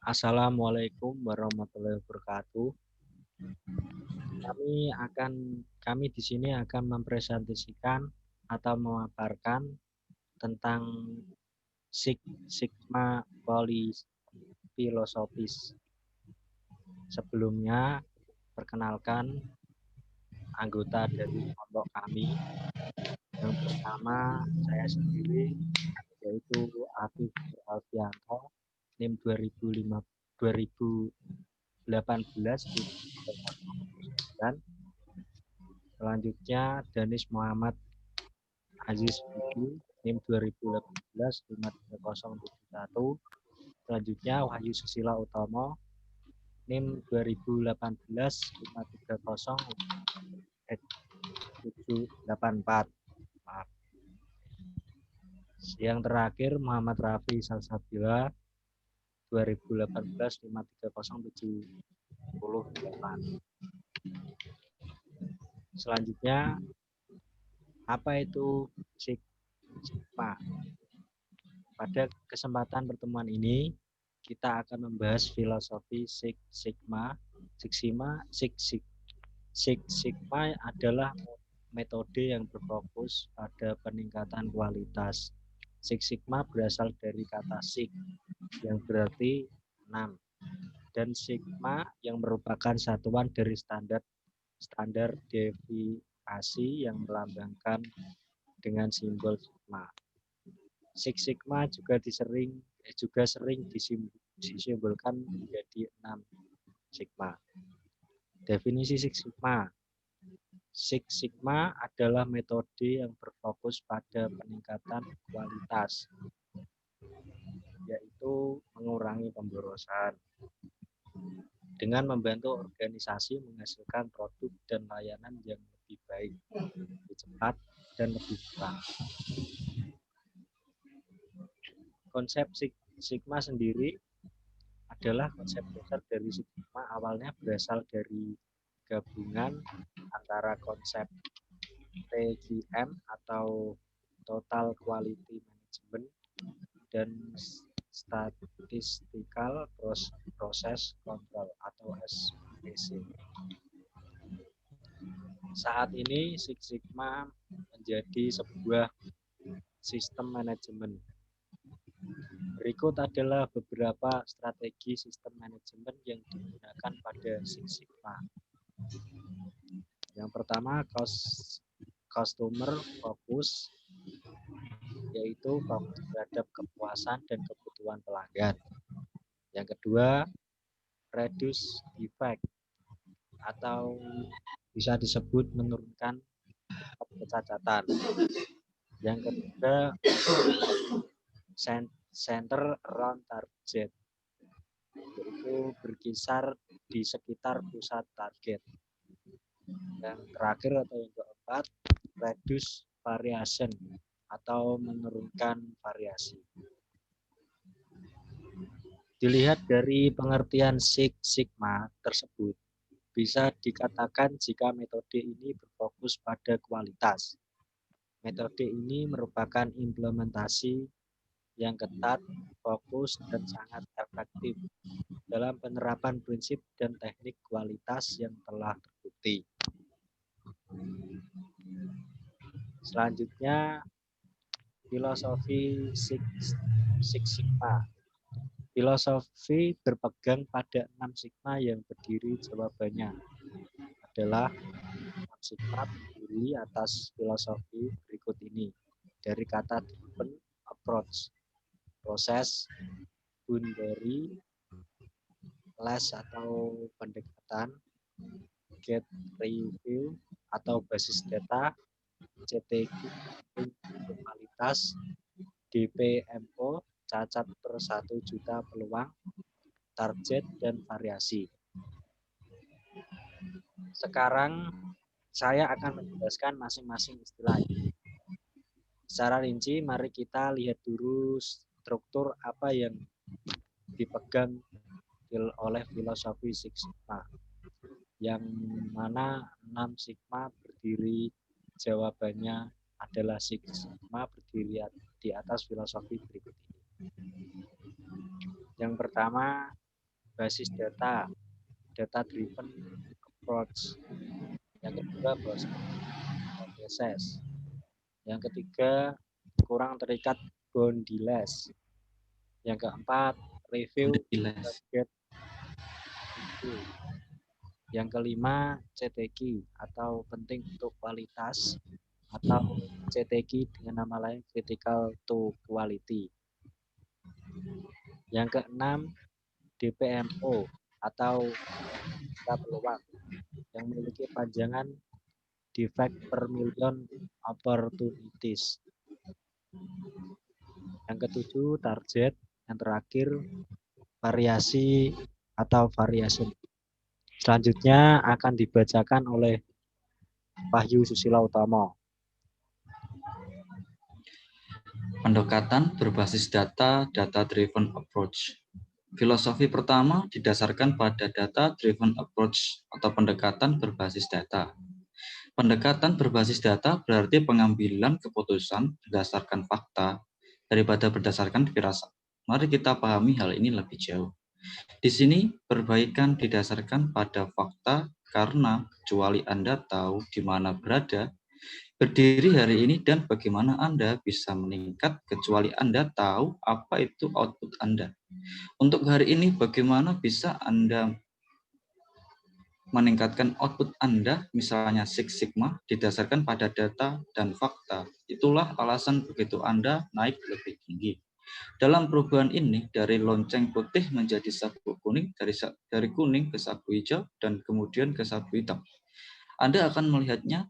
Assalamualaikum warahmatullahi wabarakatuh. Kami di sini akan mempresentasikan atau memaparkan tentang sigma filosofis. Sebelumnya, perkenalkan anggota dari kelompok kami. Yang pertama, saya sendiri, yaitu Afif Alfianto, NIM 2018 dan selanjutnya Danis Muhammad Aziz Budi, NIM 2018 53071. Selanjutnya Wahyu Susila Utomo, NIM 2018 530-784. Maaf. Yang terakhir Muhammad Rafi Salsabila, 2018 530-708. Selanjutnya, apa itu sigma? Pada kesempatan pertemuan ini, kita akan membahas filosofi sigma. Sigma adalah metode yang berfokus pada peningkatan kualitas. Six Sigma berasal dari kata sig, yang berarti 6, dan sigma yang merupakan satuan dari standar deviasi yang melambangkan dengan simbol sigma. Six Sigma juga sering disimbolkan menjadi 6 sigma. Definisi Six Sigma. Six Sigma adalah metode yang berfokus pada peningkatan kualitas, yaitu mengurangi pemborosan, dengan membantu organisasi menghasilkan produk dan layanan yang lebih baik, lebih cepat, dan lebih murah. Konsep Sigma sendiri adalah konsep dasar dari Sigma. Awalnya berasal dari gabungan antara konsep TQM atau Total Quality Management dan Statistical Process Control atau SPC. Saat ini Six Sigma menjadi sebuah sistem manajemen. Berikut adalah beberapa strategi sistem manajemen yang digunakan pada Six Sigma. Yang pertama, customer focus, yaitu fokus terhadap kepuasan dan kebutuhan pelanggan. Yang kedua, reduce defect, atau bisa disebut menurunkan kecacatan. Yang ketiga, center around target, yaitu berkisar di sekitar pusat target. Yang terakhir atau yang keempat, reduce variation, atau menurunkan variasi. Dilihat dari pengertian Six Sigma tersebut, bisa dikatakan jika metode ini berfokus pada kualitas. Metode ini merupakan implementasi yang ketat, fokus, dan sangat efektif dalam penerapan prinsip dan teknik kualitas yang telah terbukti. Selanjutnya, filosofi Six Sigma. Filosofi berpegang pada 6 sigma yang berdiri jawabannya adalah 6 sigma berdiri atas filosofi berikut ini. Dari kata driven approach, proses, boundary, less atau pendekatan, get review atau basis data, CTQ kualitas, DPMO cacat per 1 juta peluang, target, dan variasi. Sekarang saya akan menjelaskan masing-masing istilah ini. Secara rinci, mari kita lihat dulu struktur apa yang dipegang oleh filosofi Six Sigma, yang mana 6 Sigma berdiri jawabannya adalah Six Sigma berdiri di atas filosofi berikut ini. Yang pertama, basis data, data driven approach. Yang kedua, process. Yang ketiga, kurang terikat boundiless. Yang keempat, review Boundiless. target issue. Yang kelima, CTQ atau penting untuk kualitas, atau CTQ dengan nama lain critical to quality. Yang keenam, DPMO atau peluang yang memiliki panjangan defect per million opportunities. Yang ketujuh, target. Yang terakhir, variasi atau variation. Selanjutnya akan dibacakan oleh Wahyu Susilo Utomo. Pendekatan berbasis data, data-driven approach. Filosofi pertama didasarkan pada data-driven approach atau pendekatan berbasis data. Pendekatan berbasis data berarti pengambilan keputusan berdasarkan fakta daripada berdasarkan firasat. Mari kita pahami hal ini lebih jauh. Di sini, perbaikan didasarkan pada fakta karena kecuali Anda tahu di mana berada, berdiri hari ini dan bagaimana Anda bisa meningkat kecuali Anda tahu apa itu output Anda. Untuk hari ini, bagaimana bisa Anda meningkatkan output Anda, misalnya Six Sigma, didasarkan pada data dan fakta. Itulah alasan begitu Anda naik lebih tinggi. Dalam perubahan ini, dari lonceng putih menjadi sabuk kuning, dari kuning ke sabu hijau, dan kemudian ke sabu hitam. Anda akan melihatnya,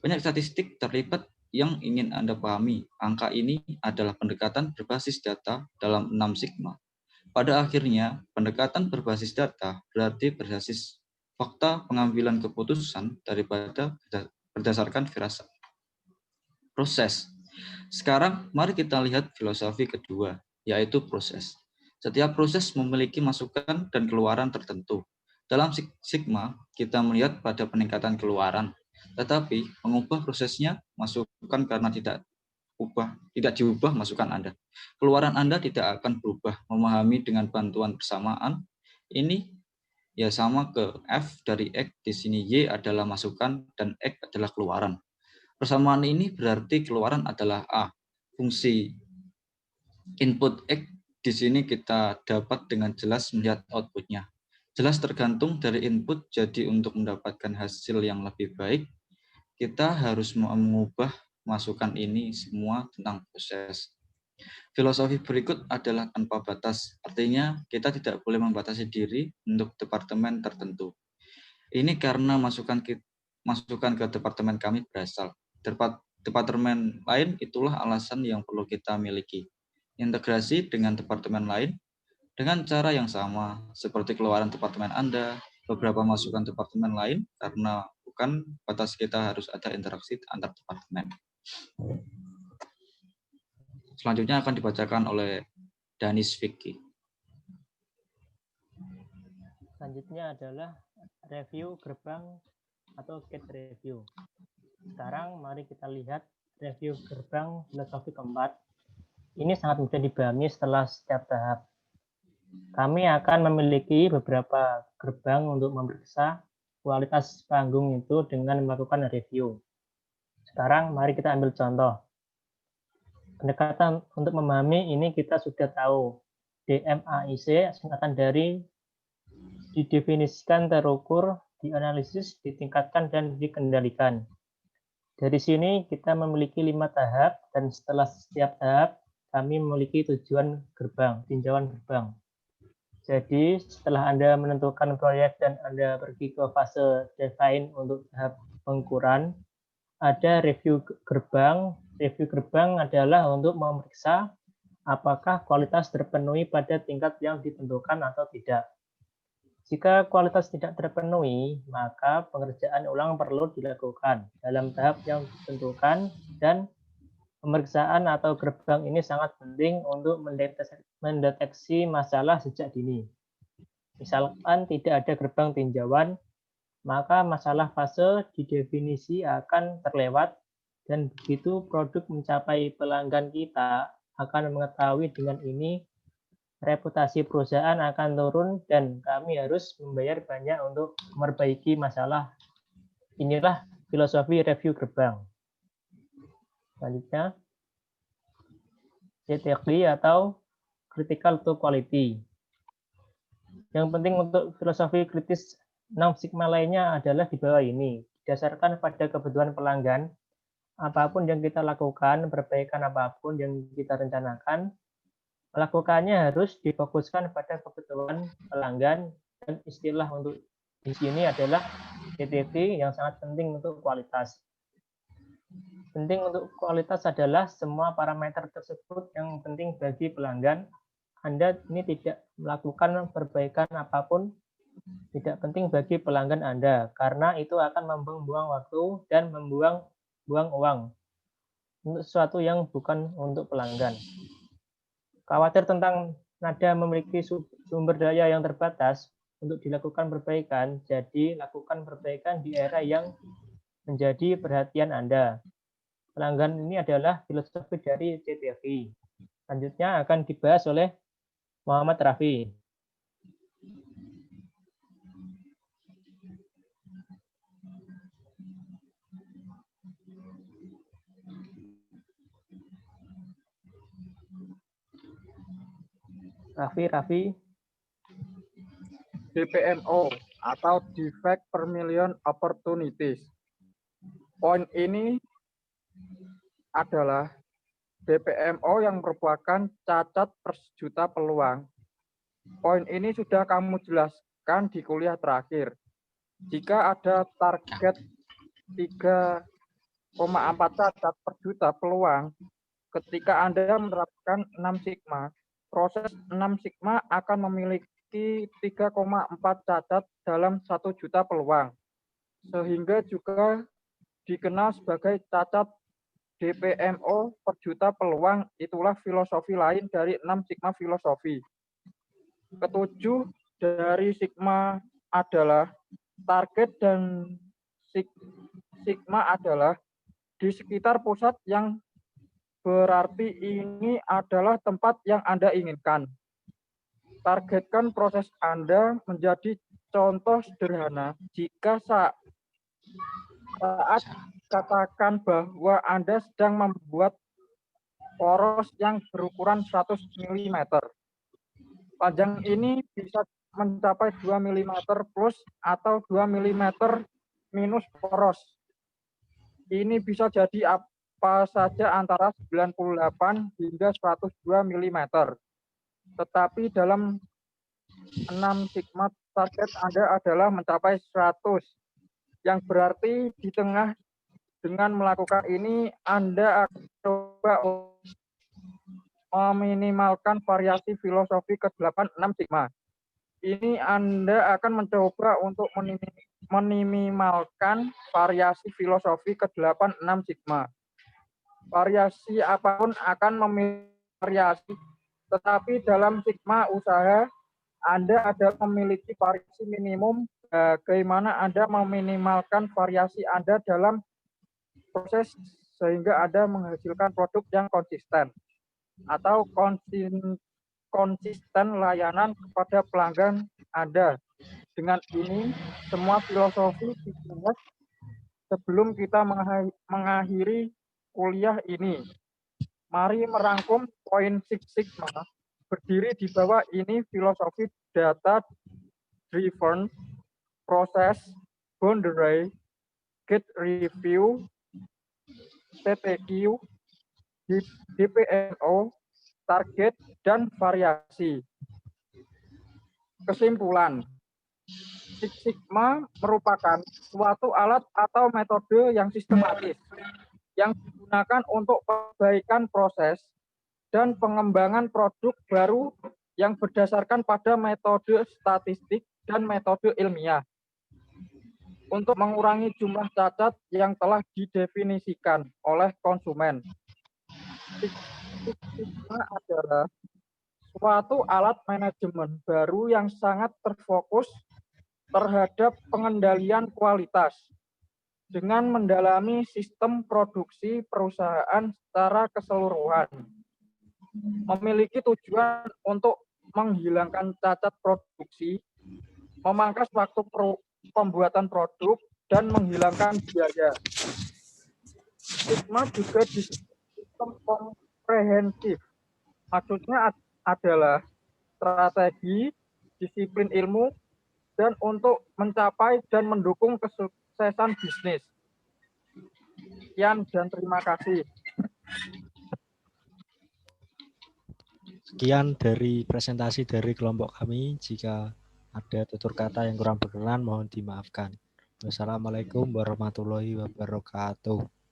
banyak statistik terlibat yang ingin Anda pahami. Angka ini adalah pendekatan berbasis data dalam 6 Sigma. Pada akhirnya, pendekatan berbasis data berarti berbasis fakta pengambilan keputusan daripada berdasarkan firasat. Proses. Sekarang, mari kita lihat filosofi kedua, yaitu proses. Setiap proses memiliki masukan dan keluaran tertentu. Dalam Sigma, kita melihat pada peningkatan keluaran, tetapi mengubah prosesnya masukan karena tidak diubah masukan Anda. Keluaran Anda tidak akan berubah. Memahami dengan bantuan bersamaan, ini ya sama ke F dari X, di sini Y adalah masukan dan X adalah keluaran. Persamaan ini berarti keluaran adalah A. Fungsi input X di sini kita dapat dengan jelas melihat outputnya. Jelas tergantung dari input, jadi untuk mendapatkan hasil yang lebih baik, kita harus mengubah masukan ini semua tentang proses. Filosofi berikut adalah tanpa batas, artinya kita tidak boleh membatasi diri untuk departemen tertentu. Ini karena masukan ke departemen kami berasal. Departemen lain itulah alasan yang perlu kita miliki. Integrasi dengan departemen lain dengan cara yang sama, seperti keluaran departemen Anda, beberapa masukan departemen lain, karena bukan batas kita harus ada interaksi antar departemen. Selanjutnya akan dibacakan oleh Danis Vicky. Selanjutnya adalah review gerbang atau gate review. Sekarang mari kita lihat review gerbang filosofi keempat. Ini sangat mudah dipahami setelah setiap tahap. Kami akan memiliki beberapa gerbang untuk memeriksa kualitas panggung itu dengan melakukan review. Sekarang mari kita ambil contoh. Pendekatan untuk memahami ini kita sudah tahu. DMAIC singkatan dari didefinisikan, terukur, dianalisis, ditingkatkan, dan dikendalikan. Dari sini kita memiliki 5 tahap, dan setelah setiap tahap kami memiliki tujuan gerbang, tinjauan gerbang. Jadi setelah Anda menentukan proyek dan Anda pergi ke fase define untuk tahap pengukuran, ada review gerbang. Review gerbang adalah untuk memeriksa apakah kualitas terpenuhi pada tingkat yang ditentukan atau tidak. Jika kualitas tidak terpenuhi, maka pengerjaan ulang perlu dilakukan dalam tahap yang ditentukan, dan pemeriksaan atau gerbang ini sangat penting untuk mendeteksi masalah sejak dini. Misalkan tidak ada gerbang tinjauan, maka masalah fase didefinisi akan terlewat, dan begitu produk mencapai pelanggan kita akan mengetahui dengan ini reputasi perusahaan akan turun dan kami harus membayar banyak untuk memperbaiki masalah. Inilah filosofi review gerbang. Selanjutnya, CTQI atau Critical to Quality. Yang penting untuk filosofi kritis 6 sigma lainnya adalah di bawah ini. Didasarkan pada kebutuhan pelanggan, apapun yang kita lakukan, perbaikan apapun yang kita rencanakan, melakukannya harus difokuskan pada kebutuhan pelanggan, dan istilah untuk di sini adalah CTV yang sangat penting untuk kualitas. Penting untuk kualitas adalah semua parameter tersebut yang penting bagi pelanggan. Anda ini tidak melakukan perbaikan apapun tidak penting bagi pelanggan Anda, karena itu akan membuang waktu dan membuang uang untuk sesuatu yang bukan untuk pelanggan. Khawatir tentang nada memiliki sumber daya yang terbatas untuk dilakukan perbaikan, jadi lakukan perbaikan di era yang menjadi perhatian Anda. Pelanggan ini adalah filosofi dari CTV. Selanjutnya akan dibahas oleh Muhammad Rafi. Raffi. DPMO atau Defect per Million Opportunities. Poin ini adalah DPMO yang merupakan cacat per juta peluang. Poin ini sudah kamu jelaskan di kuliah terakhir. Jika ada target 3,4 cacat per juta peluang, ketika Anda menerapkan 6 sigma, proses 6 sigma akan memiliki 3,4 cacat dalam 1 juta peluang, sehingga juga dikenal sebagai cacat DPMO per juta peluang. Itulah filosofi lain dari 6 sigma filosofi. Ketujuh dari sigma adalah target dan sigma adalah di sekitar pusat, yang berarti ini adalah tempat yang Anda inginkan. Targetkan proses Anda menjadi contoh sederhana. Jika saat katakan bahwa Anda sedang membuat poros yang berukuran 100 mm. Panjang ini bisa mencapai 2 mm plus atau 2 mm minus poros. Ini bisa jadi apa saja antara 98 hingga 102 mm. Tetapi dalam 6 sigma target Anda adalah mencapai 100. Yang berarti di tengah dengan melakukan ini Anda akan coba meminimalkan variasi filosofi ke-8 6 sigma. Ini Anda akan mencoba untuk meminimalkan variasi filosofi ke-8 6 sigma. Variasi apapun akan memiliki variasi, tetapi dalam sigma usaha Anda ada memiliki variasi minimum. Bagaimana Anda meminimalkan variasi Anda dalam proses sehingga Anda menghasilkan produk yang konsisten atau konsisten layanan kepada pelanggan Anda. Dengan ini, semua filosofi dibahas sebelum kita mengakhiri kuliah ini. Mari merangkum poin Six Sigma. Berdiri di bawah ini filosofi data driven, proses, boundary, gate review, CTQ, DPMO, target, dan variasi. Kesimpulan, Six Sigma merupakan suatu alat atau metode yang sistematis yang digunakan untuk perbaikan proses dan pengembangan produk baru yang berdasarkan pada metode statistik dan metode ilmiah untuk mengurangi jumlah cacat yang telah didefinisikan oleh konsumen. Six Sigma adalah suatu alat manajemen baru yang sangat terfokus terhadap pengendalian kualitas dengan mendalami sistem produksi perusahaan secara keseluruhan. Memiliki tujuan untuk menghilangkan cacat produksi, memangkas waktu pembuatan produk, dan menghilangkan biaya. Sigma juga disebut sistem komprehensif. Maksudnya adalah strategi, disiplin ilmu, dan untuk mencapai dan mendukung kesuksesan bisnis. Sekian dan terima kasih. Sekian dari presentasi dari kelompok kami. Jika ada tutur kata yang kurang berkenan, mohon dimaafkan. Wassalamualaikum warahmatullahi wabarakatuh.